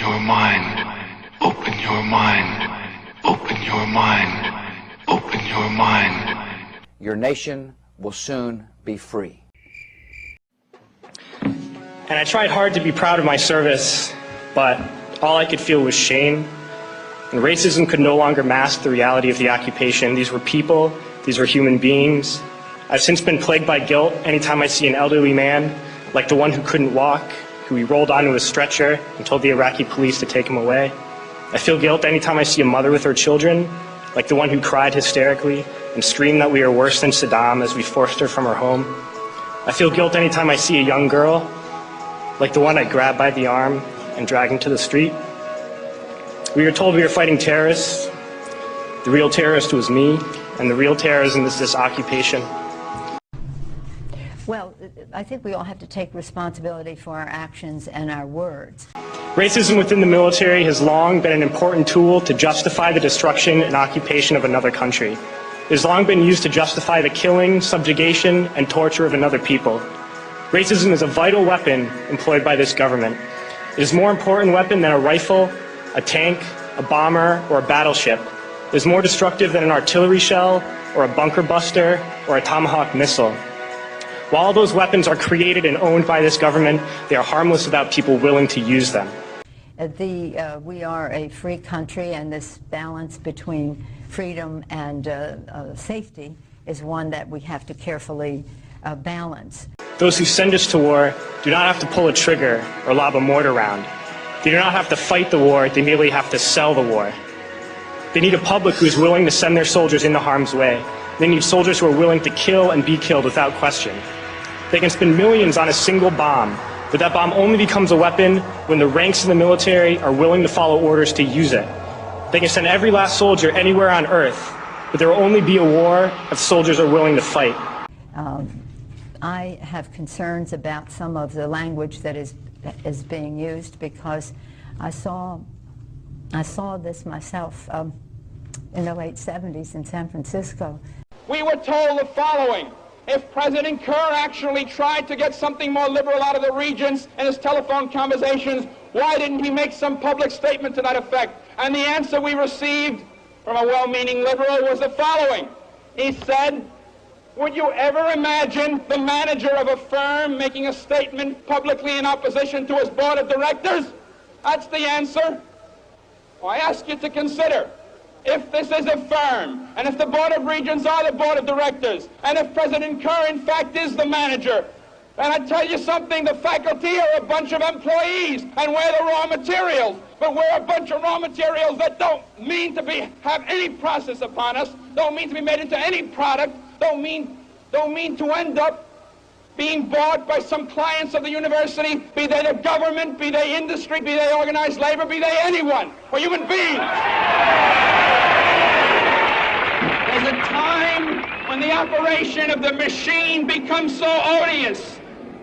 your mind. Open your mind. Open your mind. Open your mind. Your nation will soon be free. And I tried hard to be proud of my service, but all I could feel was shame. And racism could no longer mask the reality of the occupation. These were people, these were human beings. I've since been plagued by guilt anytime I see an elderly man, like the one who couldn't walk, who we rolled onto a stretcher and told the Iraqi police to take him away. I feel guilt anytime I see a mother with her children, like the one who cried hysterically and screamed that we are worse than Saddam as we forced her from her home. I feel guilt anytime I see a young girl, like the one I grabbed by the arm and dragged into the street. We were told we were fighting terrorists. The real terrorist was me, and the real terrorism is this occupation. Well, I think we all have to take responsibility for our actions and our words. Racism within the military has long been an important tool to justify the destruction and occupation of another country. It has long been used to justify the killing, subjugation, and torture of another people. Racism is a vital weapon employed by this government. It is a more important weapon than a rifle, a tank, a bomber, or a battleship. It is more destructive than an artillery shell, or a bunker buster, or a Tomahawk missile. While all those weapons are created and owned by this government, they are harmless without people willing to use them. We are a free country, and this balance between freedom and safety is one that we have to carefully balance. Those who send us to war do not have to pull a trigger or lob a mortar round. They do not have to fight the war, they merely have to sell the war. They need a public who is willing to send their soldiers into harm's way. They need soldiers who are willing to kill and be killed without question. They can spend millions on a single bomb, but that bomb only becomes a weapon when the ranks of the military are willing to follow orders to use it. They can send every last soldier anywhere on earth, but there will only be a war if soldiers are willing to fight. I have concerns about some of the language that is being used, because I saw this myself in the late 70s in San Francisco. We were told the following: if President Kerr actually tried to get something more liberal out of the regions in his telephone conversations, why didn't he make some public statement to that effect? And the answer we received from a well-meaning liberal was the following. He said, would you ever imagine the manager of a firm making a statement publicly in opposition to his board of directors? That's the answer. Well, I ask you to consider, if this is a firm, and if the Board of Regents are the Board of Directors, and if President Kerr in fact is the manager, then I tell you something, the faculty are a bunch of employees, and we're the raw materials. But we're a bunch of raw materials that don't mean to have any process upon us, don't mean to be made into any product, don't mean to end up being bought by some clients of the university, be they the government, be they industry, be they organized labor, be they anyone, or human beings. There's a time when the operation of the machine becomes so odious,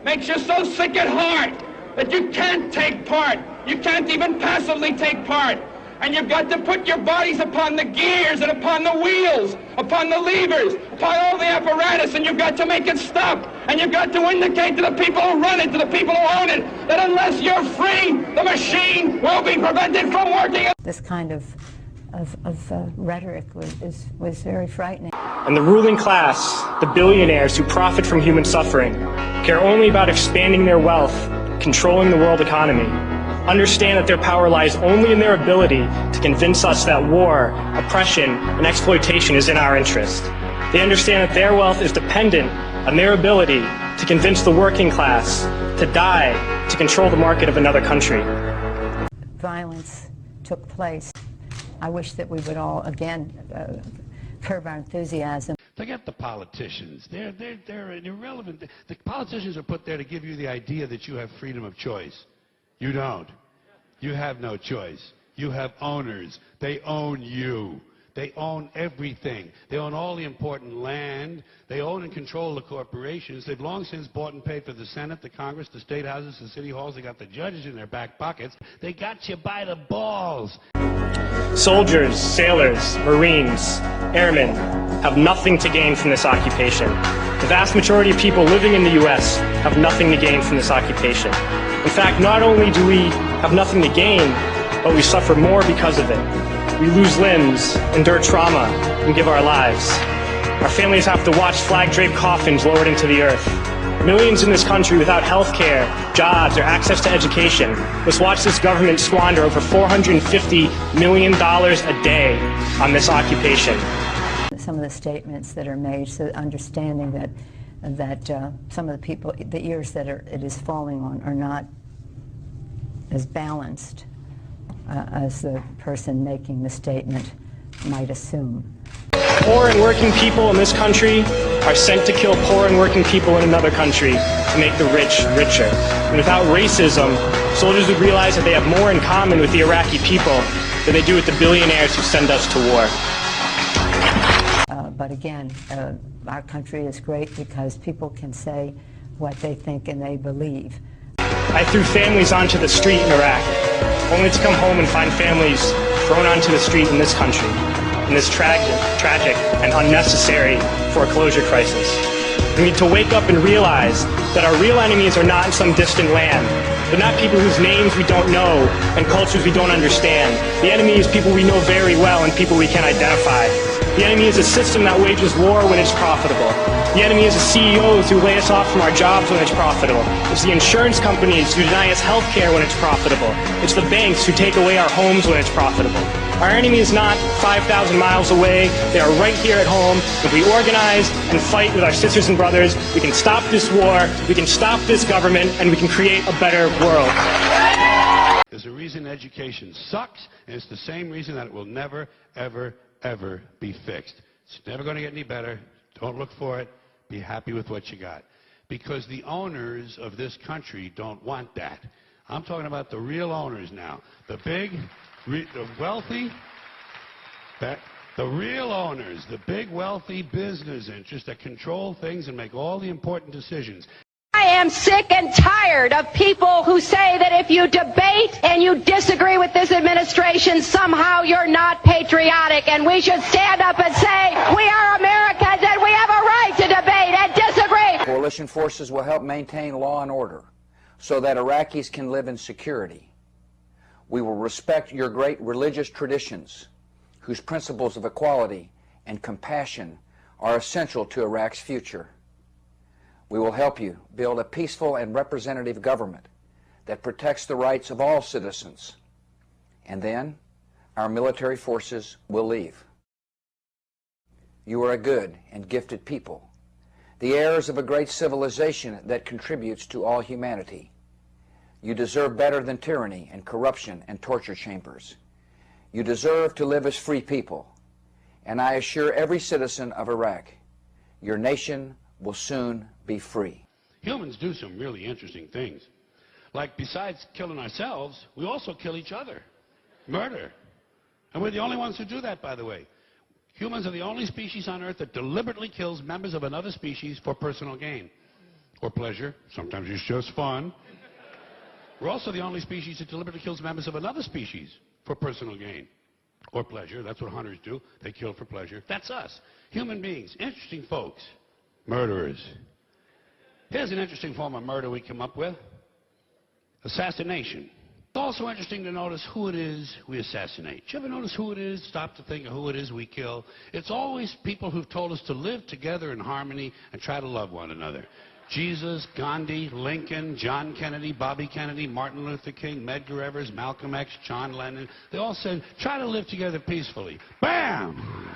makes you so sick at heart, that you can't take part. You can't even passively take part. And you've got to put your bodies upon the gears and upon the wheels, upon the levers, upon all the apparatus, and you've got to make it stop. And you've got to indicate to the people who run it, to the people who own it, that unless you're free, the machine will be prevented from working. This kind of rhetoric was very frightening. And the ruling class, the billionaires who profit from human suffering, care only about expanding their wealth, controlling the world economy. Understand that their power lies only in their ability to convince us that war, oppression, and exploitation is in our interest. They understand that their wealth is dependent on their ability to convince the working class to die to control the market of another country. Violence took place. I wish that we would all, again, curb our enthusiasm. Forget the politicians. They're irrelevant. The politicians are put there to give you the idea that you have freedom of choice. You don't. You have no choice. You have owners. They own you. They own everything. They own all the important land. They own and control the corporations. They've long since bought and paid for the Senate, the Congress, the state houses, the city halls. They got the judges in their back pockets. They got you by the balls. Soldiers, sailors, Marines, airmen have nothing to gain from this occupation. The vast majority of people living in the U.S. have nothing to gain from this occupation. In fact, not only do we have nothing to gain, but we suffer more because of it. We lose limbs, endure trauma, and give our lives. Our families have to watch flag-draped coffins lowered into the earth. Millions in this country without health care, jobs, or access to education must watch this government squander over $450 million a day on this occupation. Some of the statements that are made, so understanding that some of the people, the ears that it is falling on are not as balanced as the person making the statement might assume. Poor and working people in this country are sent to kill poor and working people in another country to make the rich richer. And without racism, soldiers would realize that they have more in common with the Iraqi people than they do with the billionaires who send us to war. But again, our country is great because people can say what they think and they believe. I threw families onto the street in Iraq, only to come home and find families thrown onto the street in this country, in this tragic and unnecessary foreclosure crisis. We need to wake up and realize that our real enemies are not in some distant land. They're not people whose names we don't know and cultures we don't understand. The enemy is people we know very well and people we can identify. The enemy is a system that wages war when it's profitable. The enemy is the CEOs who lay us off from our jobs when it's profitable. It's the insurance companies who deny us health care when it's profitable. It's the banks who take away our homes when it's profitable. Our enemy is not 5,000 miles away. They are right here at home. If we organize and fight with our sisters and brothers, we can stop this war, we can stop this government, and we can create a better world. There's a reason education sucks, and it's the same reason that it will never, ever, ever be fixed. It's never going to get any better. Don't look for it. Be happy with what you got. Because the owners of this country don't want that. I'm talking about the real owners now. The big, the wealthy, the real owners, the big, wealthy business interests that control things and make all the important decisions. I am sick and tired of people who say that if you debate and you disagree with this administration, somehow you're not patriotic, and we should stand up and say, we are Americans and we have a right to debate and disagree. Coalition forces will help maintain law and order so that Iraqis can live in security. We will respect your great religious traditions, whose principles of equality and compassion are essential to Iraq's future. We will help you build a peaceful and representative government that protects the rights of all citizens. And then our military forces will leave. You are a good and gifted people, the heirs of a great civilization that contributes to all humanity. You deserve better than tyranny and corruption and torture chambers. You deserve to live as free people. And I assure every citizen of Iraq, your nation will soon be free. Humans do some really interesting things. Like, besides killing ourselves, we also kill each other. Murder. And we're the only ones who do that, by the way. Humans are the only species on Earth that deliberately kills members of another species for personal gain. Or pleasure. Sometimes it's just fun. We're also the only species that deliberately kills members of another species for personal gain. Or pleasure. That's what hunters do. They kill for pleasure. That's us. Human beings. Interesting folks. Murderers. Here's an interesting form of murder we come up with. Assassination. It's also interesting to notice who it is we assassinate. Did you ever notice who it is? Stop to think of who it is we kill. It's always people who've told us to live together in harmony and try to love one another. Jesus, Gandhi, Lincoln, John Kennedy, Bobby Kennedy, Martin Luther King, Medgar Evers, Malcolm X, John Lennon. They all said, try to live together peacefully. Bam!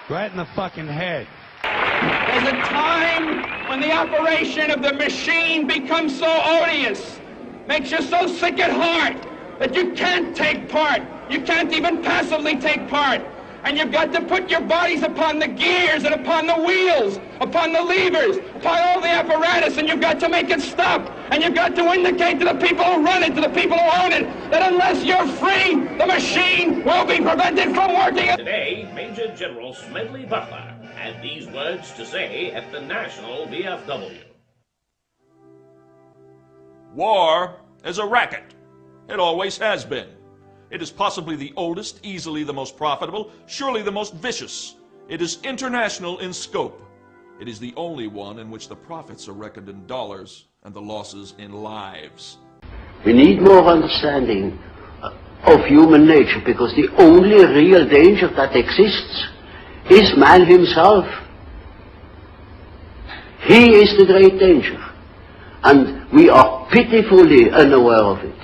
Right in the fucking head. There's a time when the operation of the machine becomes so odious, makes you so sick at heart, that you can't take part. You can't even passively take part. And you've got to put your bodies upon the gears and upon the wheels, upon the levers, upon all the apparatus, and you've got to make it stop. And you've got to indicate to the people who run it, to the people who own it, that unless you're free, the machine will be prevented from working. Today, Major General Smedley Butler had these words to say at the National VFW. War is a racket. It always has been. It is possibly the oldest, easily the most profitable, surely the most vicious. It is international in scope. It is the only one in which the profits are reckoned in dollars and the losses in lives. We need more understanding of human nature, because the only real danger that exists is man himself. He is the great danger, and we are pitifully unaware of it.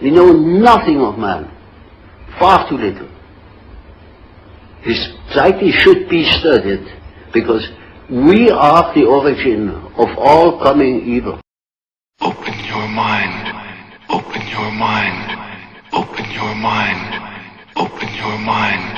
We know nothing of man, far too little. His psyche should be studied, because we are the origin of all coming evil. Open your mind. Open your mind. Open your mind. Open your mind.